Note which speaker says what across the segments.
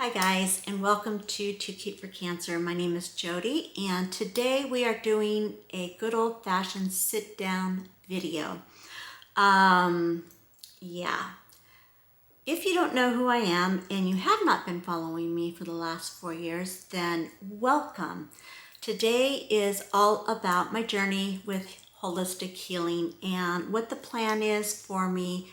Speaker 1: Hi guys, and welcome to Too Cute for Cancer. My name is Jody, and today we are doing a good old-fashioned sit-down video. Yeah. If you don't know who I am and you have not been following me for the last 4 years, then welcome. Today is all about my journey with holistic healing and what the plan is for me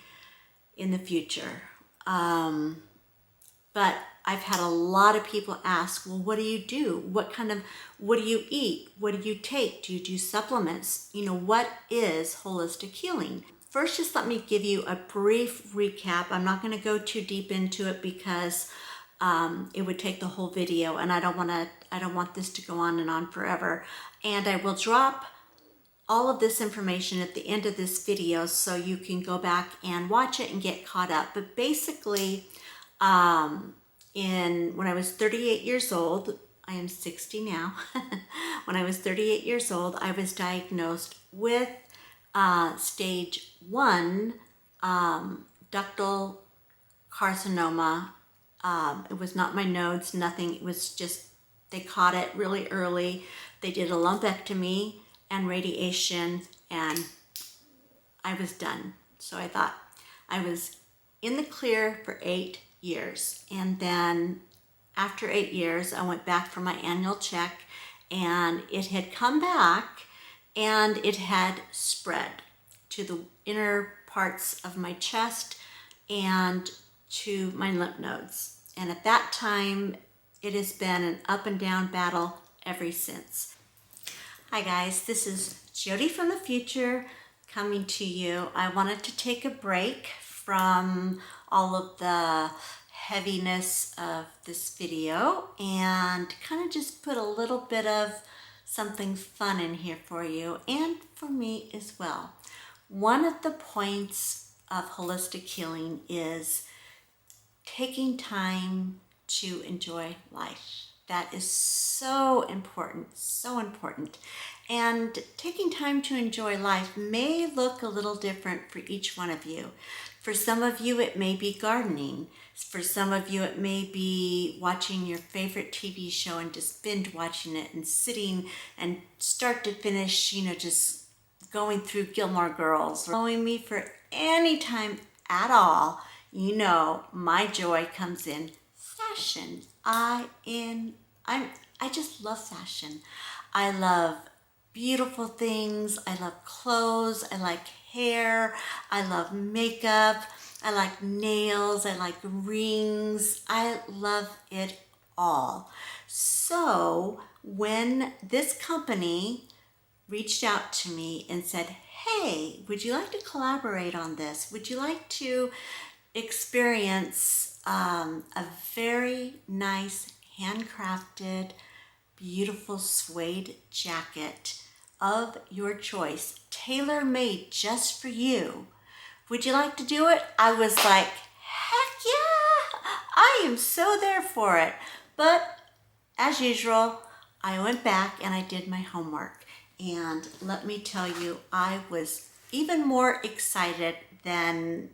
Speaker 1: in the future. But I've had a lot of people ask, well, what do you do? What do you eat? What do you take? Do you do supplements? What is holistic healing? First, just let me give you a brief recap. I'm not going to go too deep into it because it would take the whole video, and I don't want this to go on and on forever. And I will drop all of this information at the end of this video so you can go back and watch it and get caught up. But basically, when I was 38 years old, I am 60 now. When I was 38 years old, I was diagnosed with stage 1 ductal carcinoma. It was not my nodes, nothing. It was just, they caught it really early. They did a lumpectomy and radiation, and I was done. So I thought I was in the clear for 8 years. And then after 8 years, I went back for my annual check, and it had come back and it had spread to the inner parts of my chest and to my lymph nodes. And at that time, it has been an up and down battle ever since. Hi guys, this is Jody from the future coming to you. I wanted to take a break from all of the heaviness of this video and kind of just put a little bit of something fun in here for you and for me as well. One of the points of holistic healing is taking time to enjoy life. That is so important, so important. And taking time to enjoy life may look a little different for each one of you. For some of you, it may be gardening. For some of you, it may be watching your favorite TV show and just binge watching it and sitting and start to finish, just going through Gilmore Girls. Following me for any time at all, my joy comes in fashion. I just love fashion. I love beautiful things. I love clothes. I like hair. I love makeup. I like nails. I like rings. I love it all. So when this company reached out to me and said, hey, would you like to collaborate on this? Would you like to experience a very nice handcrafted beautiful suede jacket of your choice, tailor-made just for you? Would you like to do it? I was like, heck yeah, I am so there for it. But as usual, I went back and I did my homework. And let me tell you, I was even more excited than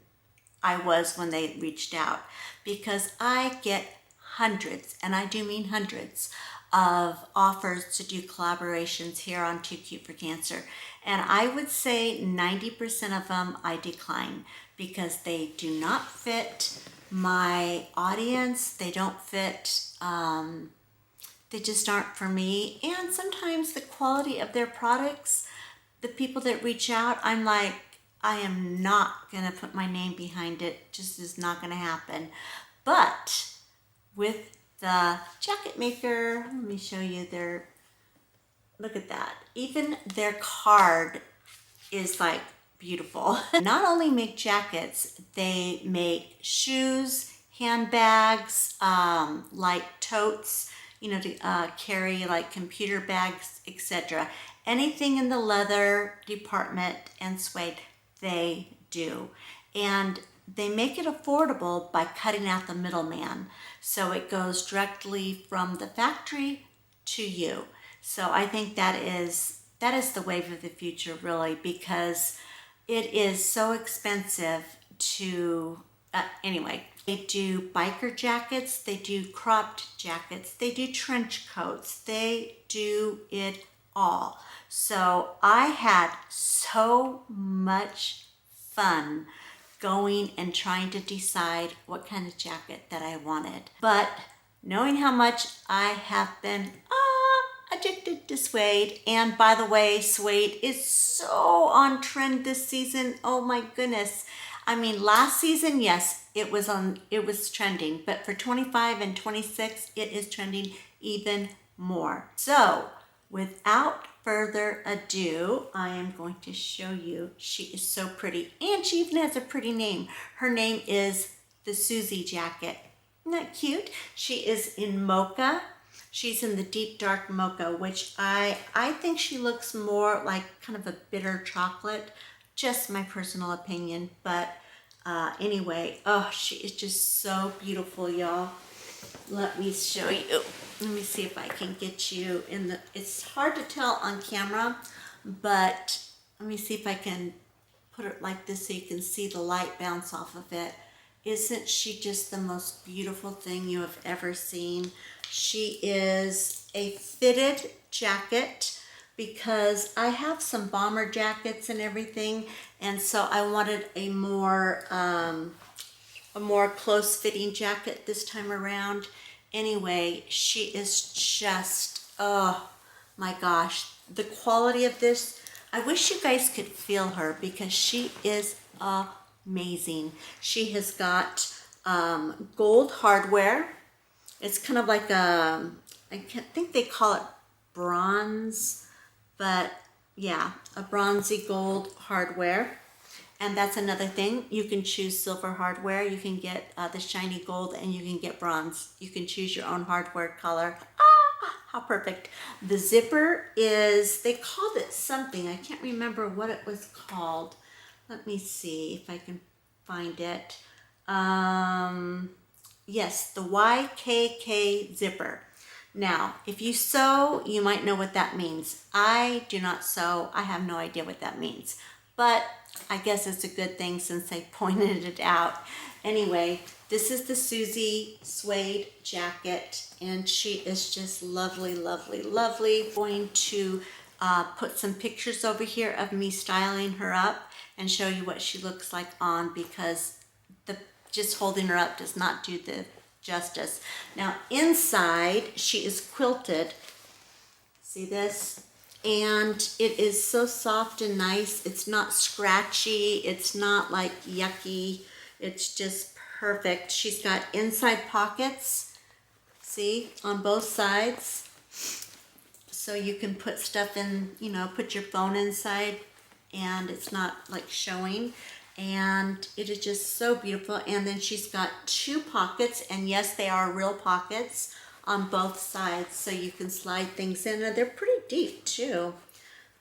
Speaker 1: I was when they reached out, because I get hundreds, and I do mean hundreds, of offers to do collaborations here on Too Cute for Cancer. And I would say 90% of them I decline because they do not fit my audience. They don't fit, they just aren't for me. And sometimes the quality of their products, the people that reach out, I'm like, I am not going to put my name behind it. Just is not going to happen. But with the jacket maker, let me show you look at that. Even their card is like beautiful. Not only make jackets, they make shoes, handbags, like totes, to carry like computer bags, etc. Anything in the leather department and suede, they do. And they make it affordable by cutting out the middleman. So it goes directly from the factory to you. So I think that is the wave of the future, really, because it is so expensive to, anyway, They do biker jackets, they do cropped jackets, they do trench coats, they do it all. So I had so much fun going and trying to decide what kind of jacket that I wanted. But knowing how much I have been addicted to suede, and by the way, suede is so on trend this season. Oh my goodness. I mean, last season, yes, it was trending, but for 25 and 26, it is trending even more. So, without further ado, I am going to show you. She is so pretty, and she even has a pretty name. Her name is the Suzy jacket. Isn't that cute? She is in Mocha. She's in the deep dark mocha, which I think she looks more like kind of a bitter chocolate. Just my personal opinion, but anyway, oh, she is just so beautiful, y'all. Let me show you. Let me see if I can get you in the, it's hard to tell on camera, but let me see if I can put it like this so you can see the light bounce off of it. Isn't she just the most beautiful thing you have ever seen? She is a fitted jacket because I have some bomber jackets and everything, and so I wanted a more close fitting jacket this time around. Anyway, she is just, oh my gosh, the quality of this. I wish you guys could feel her because she is amazing. She has got gold hardware. It's kind of like a, I think they call it bronze, but yeah, a bronzy gold hardware. And that's another thing. You can choose silver hardware. You can get the shiny gold, and you can get bronze. You can choose your own hardware color. Ah, how perfect. The zipper is, they called it something. I can't remember what it was called. Let me see if I can find it. Yes, the YKK zipper. Now, if you sew, you might know what that means. I do not sew. I have no idea what that means. But I guess it's a good thing since they pointed it out. Anyway, this is the Suzy suede jacket, and she is just lovely, lovely, lovely. I'm going to put some pictures over here of me styling her up and show you what she looks like on, because just holding her up does not do the justice. Now inside she is quilted. See this? And it is so soft and nice. It's not scratchy. It's not like yucky. It's just perfect. She's got inside pockets, see, on both sides. So you can put stuff in, you know, put your phone inside and it's not like showing. And it is just so beautiful. And then she's got two pockets, and yes, they are real pockets on both sides, so you can slide things in, and they're pretty deep too.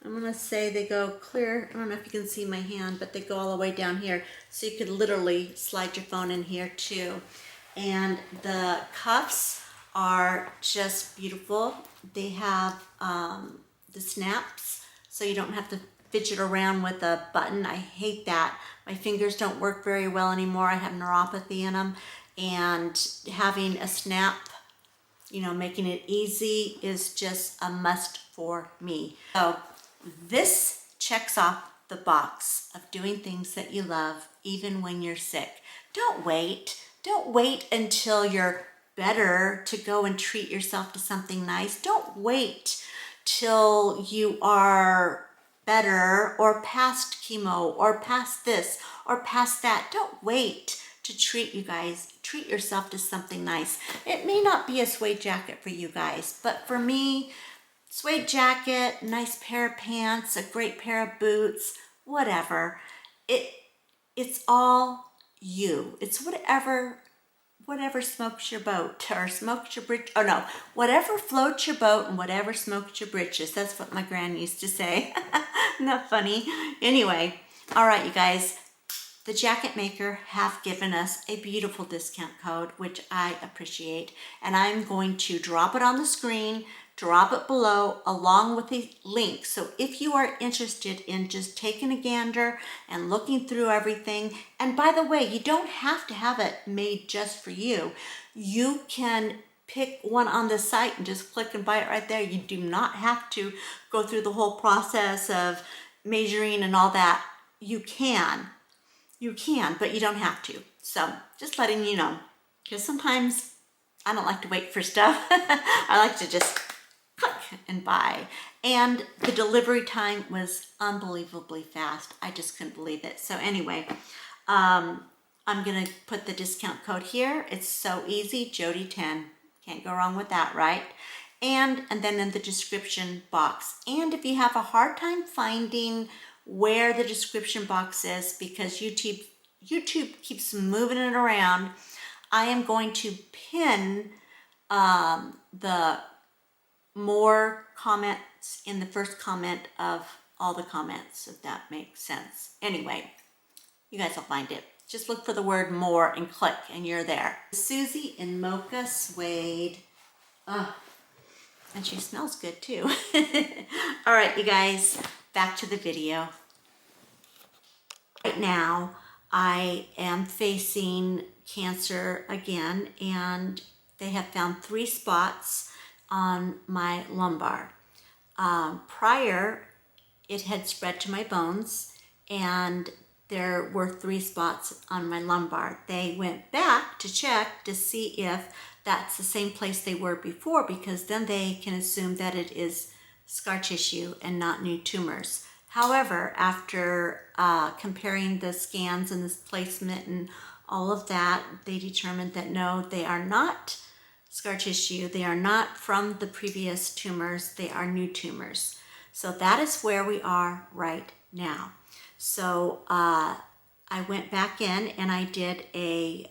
Speaker 1: I'm gonna say they go clear. I don't know if you can see my hand, but they go all the way down here, so you could literally slide your phone in here too. And the cuffs are just beautiful. They have the snaps, so you don't have to fidget around with a button. I hate that. My fingers don't work very well anymore. I have neuropathy in them, and having a snap, you know, making it easy is just a must for me. So this checks off the box of doing things that you love even when you're sick. Don't wait. Don't wait until you're better to go and treat yourself to something nice. Don't wait till you are better or past chemo or past this or past that. Don't wait to treat you guys. Treat yourself to something nice. It may not be a suede jacket for you guys, but for me, suede jacket, nice pair of pants, a great pair of boots, whatever. It's all you. It's whatever smokes your boat or smokes your britch. Oh no, whatever floats your boat and whatever smokes your britches. That's what my gran used to say. Isn't that funny? Anyway, all right, you guys. The jacket maker have given us a beautiful discount code, which I appreciate, and I'm going to drop it on the screen drop it below along with the link. So if you are interested in just taking a gander and looking through everything, and by the way, you don't have to have it made just for you. You can pick one on the site and just click and buy it right there. You do not have to go through the whole process of measuring and all that. You can, but you don't have to. So just letting you know, because sometimes I don't like to wait for stuff. I like to just click and buy. And the delivery time was unbelievably fast. I just couldn't believe it. So anyway, I'm gonna put the discount code here. It's so easy, Jody10. Can't go wrong with that, right? And then in the description box. And if you have a hard time finding where the description box is because YouTube keeps moving it around, I am going to pin the more comments in the first comment of all the comments, if that makes sense. Anyway, you guys will find it. Just look for the word more and click and you're there. Suzy in Mocha Suede. Oh, and she smells good too. All right, you guys, back to the video. Right now, I am facing cancer again, and they have found 3 spots on my lumbar. Prior, it had spread to my bones, and there were 3 spots on my lumbar. They went back to check to see if that's the same place they were before, because then they can assume that it is scar tissue and not new tumors. However, after comparing the scans and this placement and all of that, they determined that no, they are not scar tissue. They are not from the previous tumors. They are new tumors. So that is where we are right now. So I went back in and I did a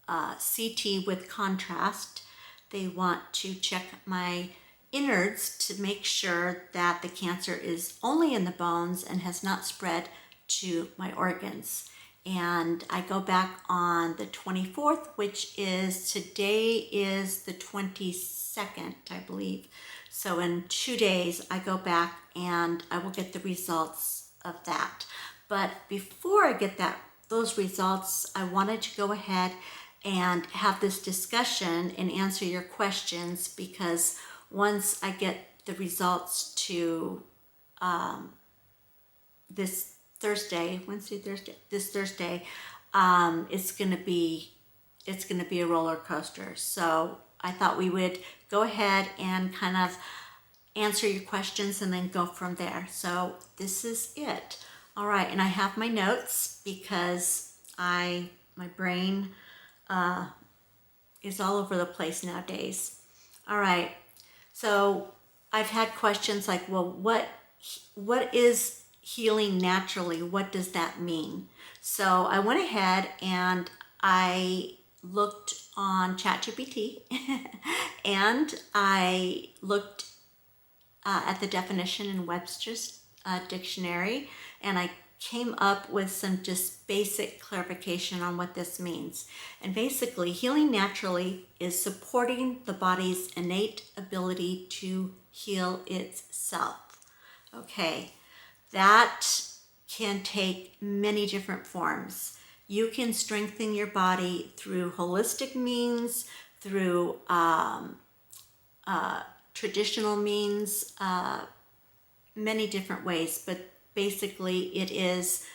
Speaker 1: CT with contrast. They want to check my innards to make sure that the cancer is only in the bones and has not spread to my organs. And I go back on the 24th, which is today is the 22nd, I believe. So in 2 days, I go back and I will get the results of that. But before I get those results, I wanted to go ahead and have this discussion and answer your questions, because once I get the results to this Thursday, this Thursday, it's gonna be a roller coaster. So I thought we would go ahead and kind of answer your questions and then go from there. So this is it. All right, and I have my notes because my brain is all over the place nowadays. All right, so I've had questions like, well, what is healing naturally? What does that mean? So I went ahead and I looked on ChatGPT and I looked at the definition in Webster's dictionary, and I came up with some just basic clarification on what this means. And basically, healing naturally is supporting the body's innate ability to heal itself. Okay, that can take many different forms. You can strengthen your body through holistic means, through traditional means, many different ways, but basically it is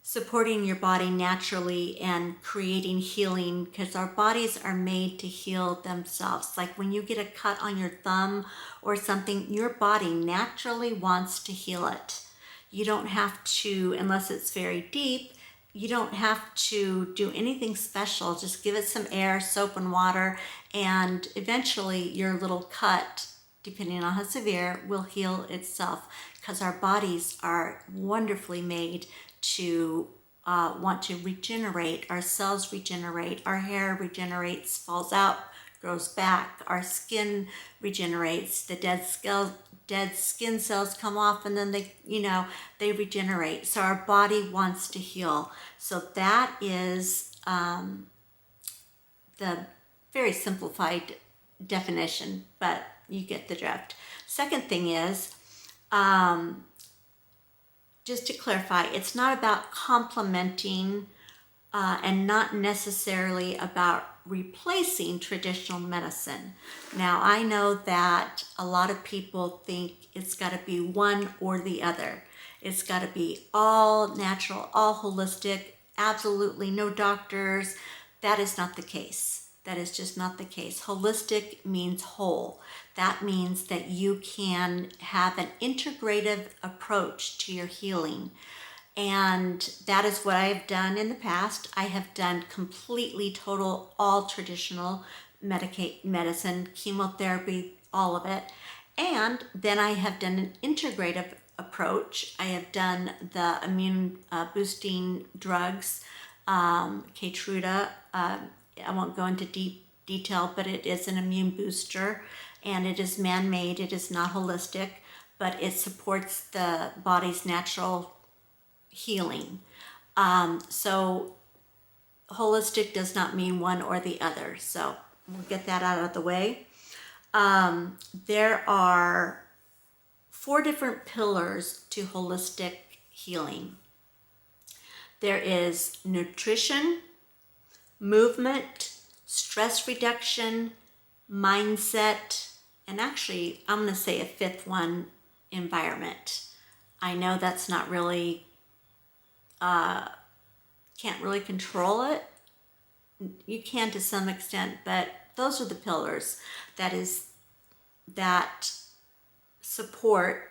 Speaker 1: supporting your body naturally and creating healing, because our bodies are made to heal themselves. Like when you get a cut on your thumb or something, your body naturally wants to heal it. You don't have to, unless it's very deep, you don't have to do anything special. Just give it some air, soap and water, and eventually your little cut, depending on how severe, will heal itself, because our bodies are wonderfully made to want to regenerate. Our cells regenerate, our hair regenerates, falls out, grows back, our skin regenerates, the dead skin cells come off, and then they regenerate. So our body wants to heal. So that is the very simplified definition, but you get the drift. Second thing is, just to clarify, it's not about complementing and not necessarily about replacing traditional medicine. Now, I know that a lot of people think it's got to be one or the other. It's got to be all natural, all holistic, absolutely no doctors. That is not the case. That is just not the case. Holistic means whole. That means that you can have an integrative approach to your healing. And that is what I have done in the past. I have done completely total, all traditional medicine, chemotherapy, all of it. And then I have done an integrative approach. I have done the immune boosting drugs, Keytruda. I won't go into deep detail, but it is an immune booster and it is man-made. It is not holistic, but it supports the body's natural healing. So holistic does not mean one or the other. So we'll get that out of the way. There are 4 different pillars to holistic healing. There is nutrition, movement, stress reduction, mindset, and actually I'm going to say a 5th one, environment. I know that's not really, can't really control it. You can to some extent, but those are the pillars that support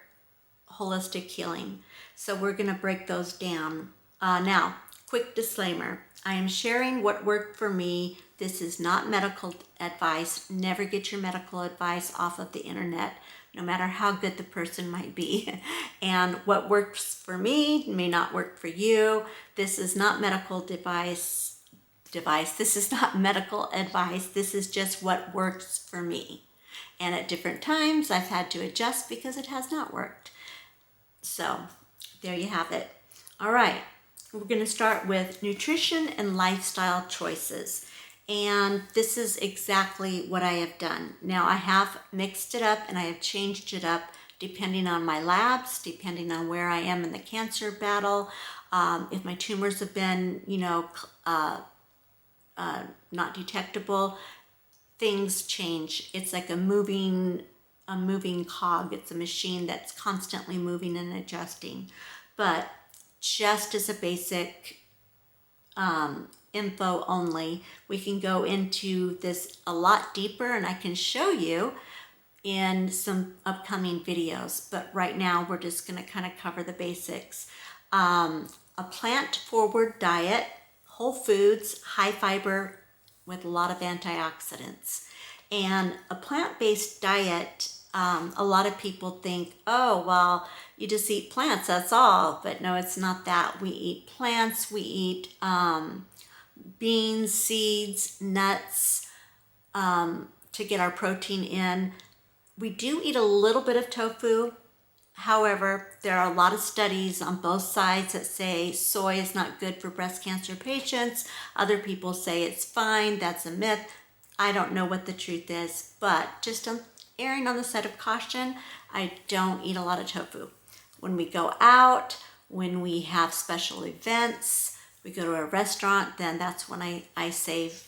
Speaker 1: holistic healing. So we're going to break those down. Now, quick disclaimer. I am sharing what worked for me. This is not medical advice. Never get your medical advice off of the internet, no matter how good the person might be. And what works for me may not work for you. This is not medical device. This is not medical advice. This is just what works for me. And at different times, I've had to adjust because it has not worked. So there you have it. All right. We're going to start with nutrition and lifestyle choices. And this is exactly what I have done. Now I have mixed it up and I have changed it up depending on my labs, depending on where I am in the cancer battle. If my tumors have been, not detectable, things change. It's like a moving cog. It's a machine that's constantly moving and adjusting. But just as a basic info only, we can go into this a lot deeper and I can show you in some upcoming videos. But right now we're just going to kind of cover the basics. A plant-forward diet, whole foods, high fiber with a lot of antioxidants. And a plant-based diet, a lot of people think, oh, well, you just eat plants, that's all. But no, it's not that. We eat plants, we eat beans, seeds, nuts to get our protein in. We do eat a little bit of tofu. However, there are a lot of studies on both sides that say soy is not good for breast cancer patients. Other people say it's fine. That's a myth. I don't know what the truth is, but just erring on the side of caution, I don't eat a lot of tofu. When we go out, when we have special events, we go to a restaurant, then that's when I save,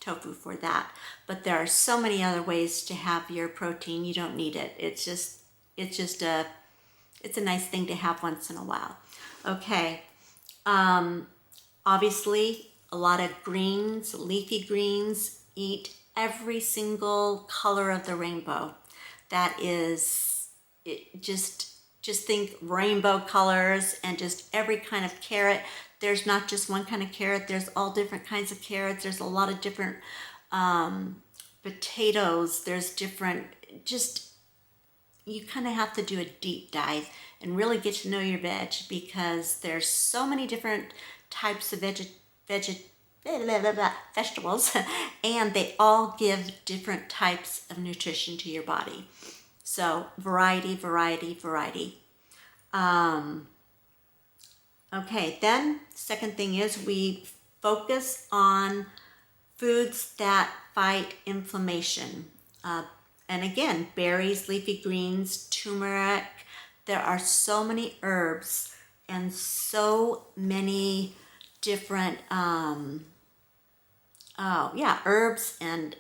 Speaker 1: tofu for that. But there are so many other ways to have your protein. You don't need it. It's a nice thing to have once in a while. Okay. Obviously, a lot of greens, leafy greens. Eat every single color of the rainbow. That is, just think rainbow colors and just every kind of carrot. There's not just one kind of carrot. There's all different kinds of carrots. There's a lot of different potatoes. There's different, you kind of have to do a deep dive and really get to know your veg because there's so many different types of vegetables and they all give different types of nutrition to your body. So variety. Okay, then second thing is we focus on foods that fight inflammation. And again, berries, leafy greens, turmeric. There are so many herbs and so many different, herbs and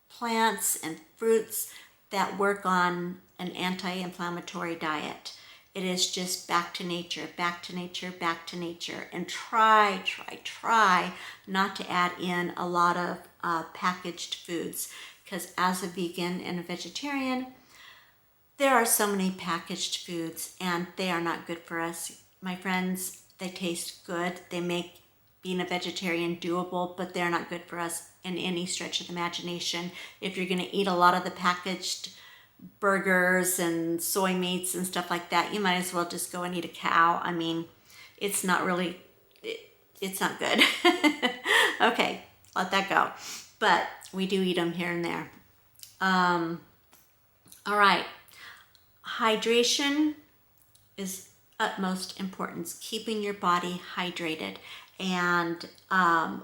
Speaker 1: plants and fruits that work on an anti-inflammatory diet. It is just back to nature, back to nature, back to nature. And try not to add in a lot of packaged foods, because as a vegan and a vegetarian, there are so many packaged foods and they are not good for us. My friends, they taste good. They make being a vegetarian doable, but they're not good for us in any stretch of the imagination. If you're gonna eat a lot of the packaged burgers and soy meats and stuff like that, you might as well just go and eat a cow. I mean, it's not really, it's not good. Okay, let that go. But we do eat them here and there. All right, hydration is utmost importance, keeping your body hydrated. And I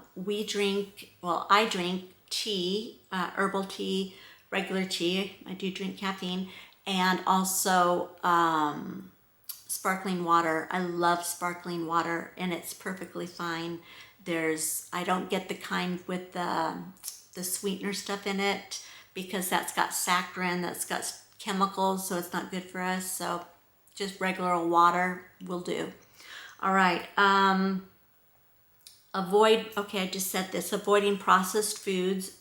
Speaker 1: drink tea, herbal tea, regular tea. I do drink caffeine, and also sparkling water. I love sparkling water, and it's perfectly fine. I don't get the kind with the sweetener stuff in it, because that's got saccharin, that's got chemicals, so it's not good for us. So just regular old water will do. All right. I just said this, avoiding processed foods,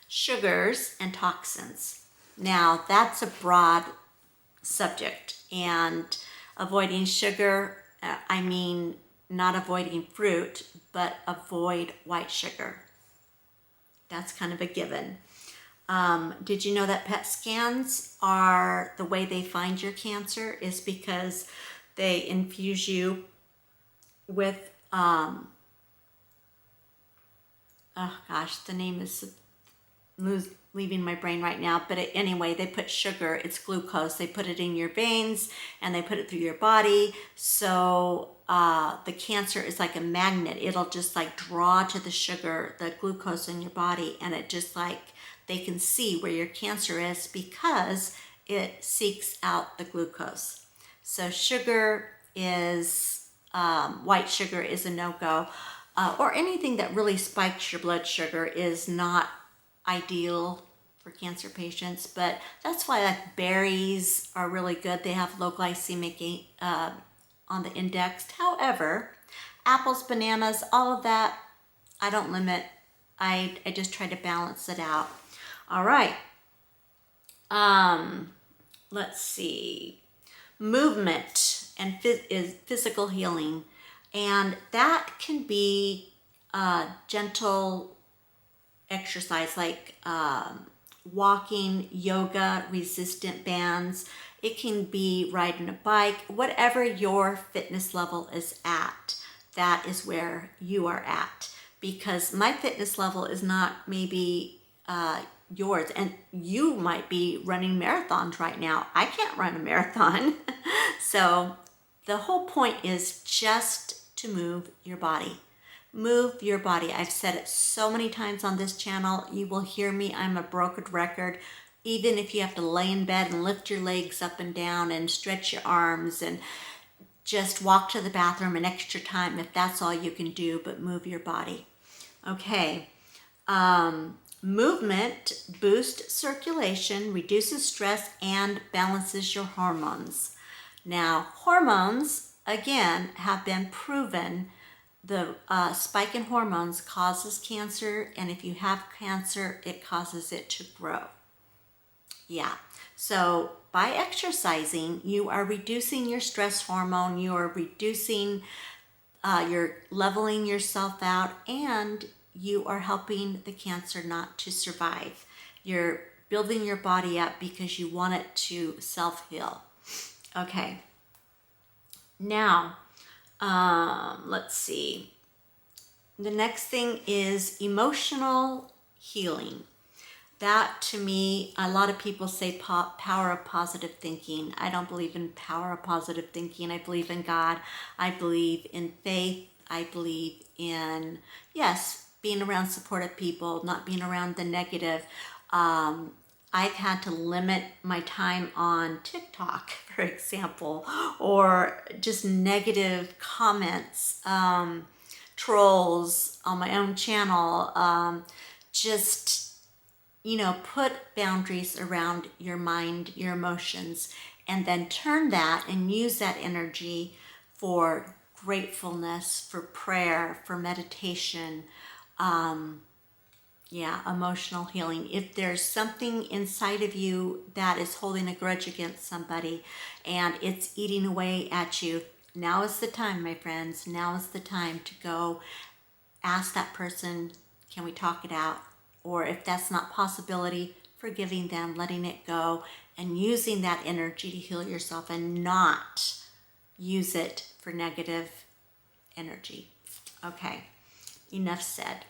Speaker 1: sugars, and toxins. Now, that's a broad subject, and avoiding sugar, I mean, not avoiding fruit, but avoid white sugar. That's kind of a given. Did you know that PET scans are the way they find your cancer is because they infuse you with, the name is leaving my brain right now, but anyway, they put sugar, it's glucose, they put it in your veins and they put it through your body. So the cancer is like a magnet. It'll just like draw to the sugar, the glucose in your body, and it just like, they can see where your cancer is because it seeks out the glucose. So sugar is, white sugar is a no-go. Or anything that really spikes your blood sugar is not ideal for cancer patients, but that's why like berries are really good. They have low glycemic on the index. However, apples, bananas, all of that, I don't limit. I just try to balance it out. All right. Let's see. Movement and is physical healing. And that can be gentle exercise like walking, yoga, resistant bands. It can be riding a bike, whatever your fitness level is at, that is where you are at. Because my fitness level is not maybe yours, and you might be running marathons right now. I can't run a marathon. So the whole point is just to move your body. Move your body. I've said it so many times on this channel. You will hear me. I'm a broken record. Even if you have to lay in bed and lift your legs up and down and stretch your arms and just walk to the bathroom an extra time if that's all you can do, but move your body. Okay. Movement boosts circulation, reduces stress, and balances your hormones. Now, hormones, again, have been proven. The spike in hormones causes cancer, and if you have cancer, it causes it to grow. Yeah, so by exercising, you are reducing your stress hormone, you are reducing, you're leveling yourself out, and you are helping the cancer not to survive. You're building your body up because you want it to self-heal. Okay. Now, let's see. The next thing is emotional healing. That, to me, a lot of people say power of positive thinking. I don't believe in power of positive thinking. I believe in God. I believe in faith. I believe in, yes, being around supportive people, not being around the negative. I've had to limit my time on TikTok, for example, or just negative comments, trolls on my own channel. Just, put boundaries around your mind, your emotions, and then turn that and use that energy for gratefulness, for prayer, for meditation, emotional healing. If there's something inside of you that is holding a grudge against somebody and it's eating away at you, now is the time, my friends. Now is the time to go ask that person, can we talk it out? Or if that's not possibility, forgiving them, letting it go, and using that energy to heal yourself and not use it for negative energy. Okay, enough said.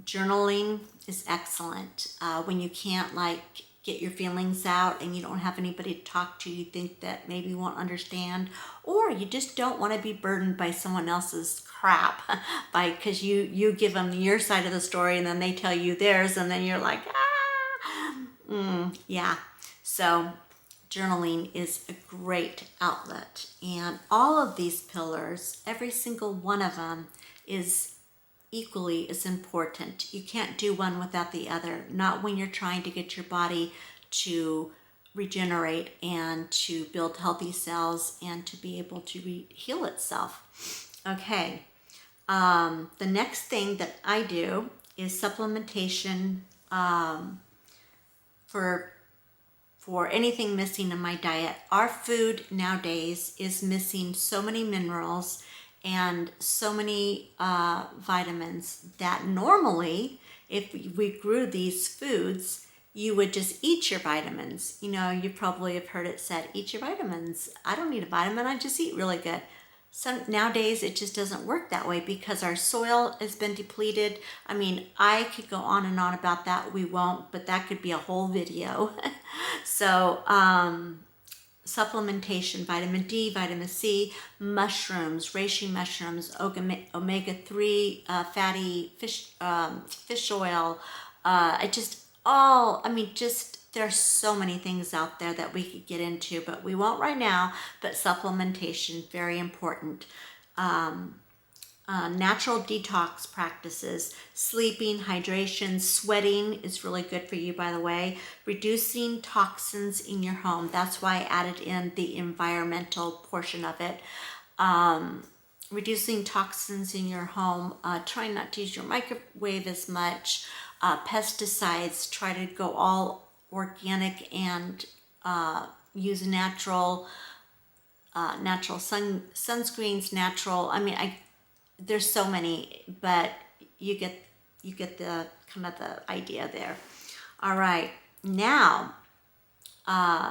Speaker 1: Journaling is excellent. When you can't get your feelings out and you don't have anybody to talk to, you think that maybe you won't understand, or you just don't want to be burdened by someone else's crap because you give them your side of the story and then they tell you theirs and then you're like, yeah. So journaling is a great outlet, and all of these pillars, every single one of them is equally as important. You can't do one without the other, not when you're trying to get your body to regenerate and to build healthy cells and to be able to heal itself. Okay, the next thing that I do is supplementation for anything missing in my diet. Our food nowadays is missing so many minerals and so many vitamins that normally, if we grew these foods, you would just eat your vitamins. You probably have heard it said, eat your vitamins. I don't need a vitamin, I just eat really good. So nowadays it just doesn't work that way because our soil has been depleted. I mean, I could go on and on about that. We won't, but that could be a whole video. So, supplementation, vitamin D, vitamin C, mushrooms, reishi mushrooms, omega-3 fatty fish oil. There's so many things out there that we could get into, but we won't right now. But supplementation, very important. Natural detox practices, sleeping, hydration, sweating is really good for you, by the way. Reducing toxins in your home. That's why I added in the environmental portion of it. Reducing toxins in your home. Trying not to use your microwave as much. Pesticides. Try to go all organic and use natural sunscreens. Natural. There's so many, but you get the kind of the idea there. All right, now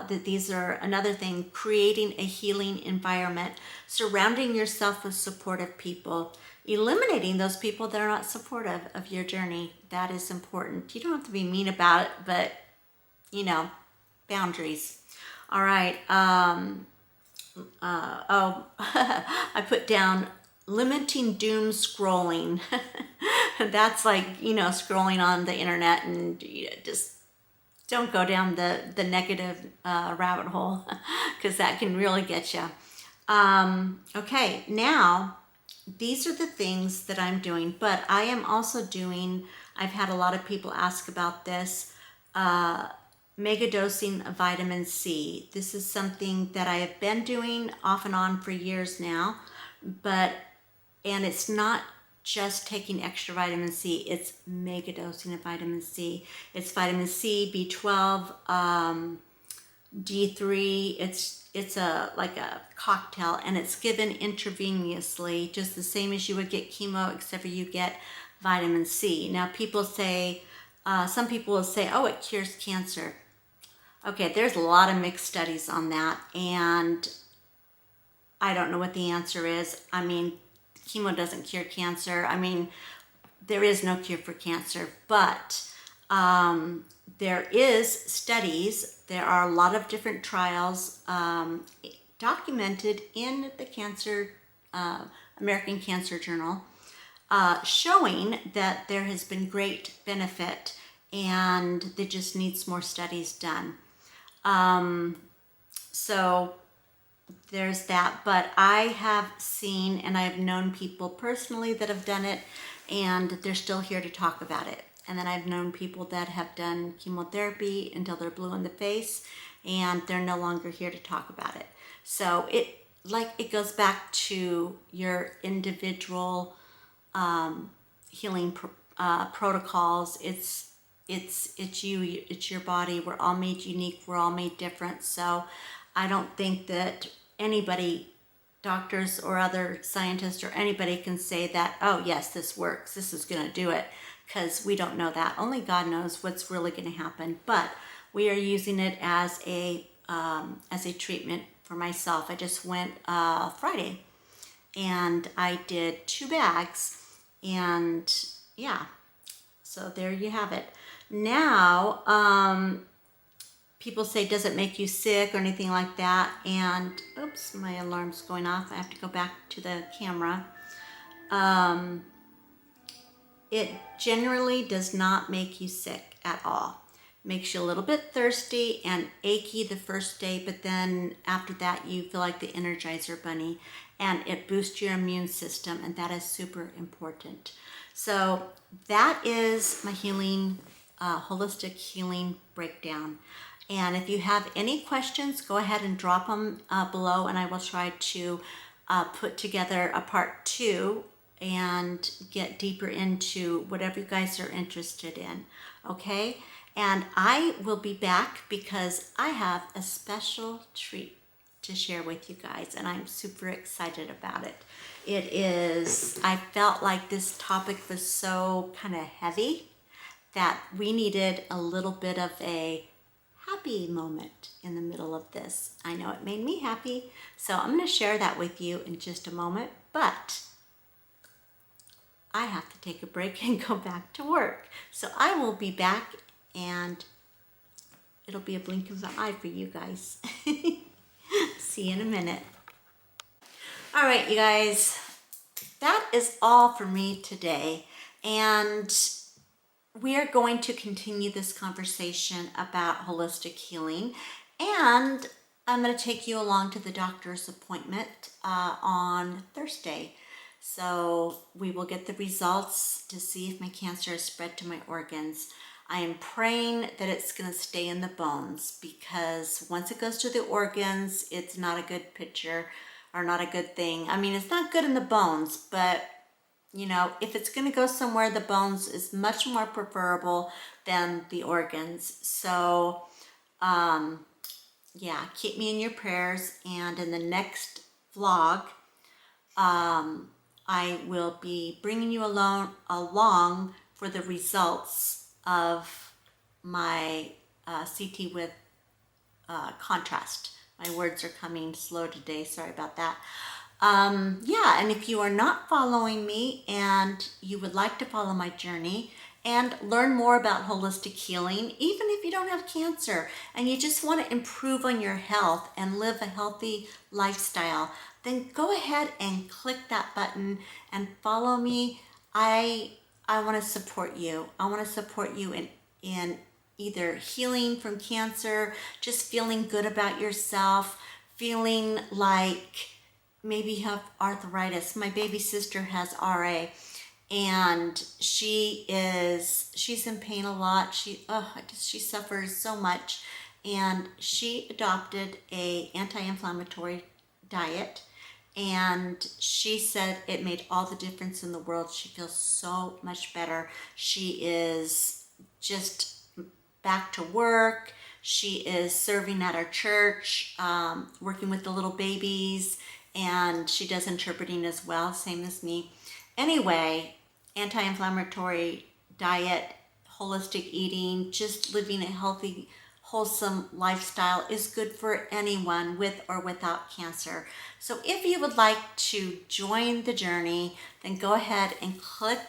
Speaker 1: these are another thing: creating a healing environment, surrounding yourself with supportive people, eliminating those people that are not supportive of your journey. That is important. You don't have to be mean about it, but boundaries. All right. I put down limiting doom scrolling. That's scrolling on the internet and just don't go down the negative rabbit hole because that can really get you. Okay, now these are the things that I'm doing, but I am also doing, I've had a lot of people ask about this, mega dosing of vitamin C. This is something that I have been doing off and on for years now, and it's not just taking extra vitamin C, it's mega dosing of vitamin C. It's vitamin C, B12, D3. It's like a cocktail, and it's given intravenously, just the same as you would get chemo, except for you get vitamin C. Now people say, some people will say, oh, it cures cancer. Okay, there's a lot of mixed studies on that, and I don't know what the answer is. Chemo doesn't cure cancer. There is no cure for cancer, but there is studies. There are a lot of different trials documented in the American Cancer Journal showing that there has been great benefit, and there just needs more studies done. So there's that, but I have seen and I've known people personally that have done it, and they're still here to talk about it. And then I've known people that have done chemotherapy until they're blue in the face, and they're no longer here to talk about it. So it goes back to your individual healing protocols. It's you, it's your body. We're all made unique. We're all made different. So I don't think that anybody, doctors or other scientists or anybody, can say that, oh yes, this works, this is going to do it, because we don't know that. Only God knows what's really going to happen. But we are using it as a treatment for myself. I just went Friday, and I did 2 bags, and yeah, so there you have it. Now, people say, does it make you sick or anything like that? And oops, my alarm's going off. I have to go back to the camera. It generally does not make you sick at all. Makes you a little bit thirsty and achy the first day, but then after that you feel like the Energizer Bunny, and it boosts your immune system, and that is super important. So that is my healing, holistic healing breakdown. And if you have any questions, go ahead and drop them below, and I will try to put together a part 2 and get deeper into whatever you guys are interested in, okay? And I will be back because I have a special treat to share with you guys, and I'm super excited about it. I felt like this topic was so kind of heavy that we needed a little bit of a happy moment in the middle of this. I know it made me happy, so I'm going to share that with you in just a moment, but I have to take a break and go back to work. So I will be back, and it'll be a blink of the eye for you guys. See you in a minute. All right, you guys, that is all for me today, and we are going to continue this conversation about holistic healing, and I'm going to take you along to the doctor's appointment on Thursday. So we will get the results to see if my cancer has spread to my organs. I am praying that it's going to stay in the bones, because once it goes to the organs, it's not a good picture, or not a good thing. I mean, it's not good in the bones, but you know, if it's going to go somewhere, the bones is much more preferable than the organs. So, yeah, keep me in your prayers. And in the next vlog, I will be bringing you along for the results of my CT with contrast. My words are coming slow today. Sorry about that. Yeah, and if you are not following me and you would like to follow my journey and learn more about holistic healing, even if you don't have cancer and you just want to improve on your health and live a healthy lifestyle, then go ahead and click that button and follow me. I want to support you. I want to support you in either healing from cancer, just feeling good about yourself, feeling like maybe you have arthritis. My baby sister has RA, and she's in pain a lot. She suffers so much, and she adopted a anti-inflammatory diet, and she said it made all the difference in the world. She feels so much better. She is just back to work. She is serving at our church, working with the little babies, and she does interpreting as well, same as me. Anyway, anti-inflammatory diet, holistic eating, just living a healthy, wholesome lifestyle is good for anyone with or without cancer. So if you would like to join the journey, then go ahead and click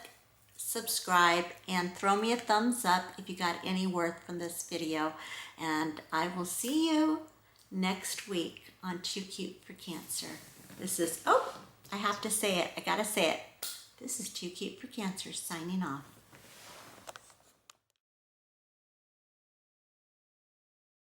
Speaker 1: subscribe and throw me a thumbs up if you got any worth from this video. And I will see you next week on Too Cute for Cancer. This is, oh, I have to say it. I gotta say it. This is Too Cute for Cancer signing off.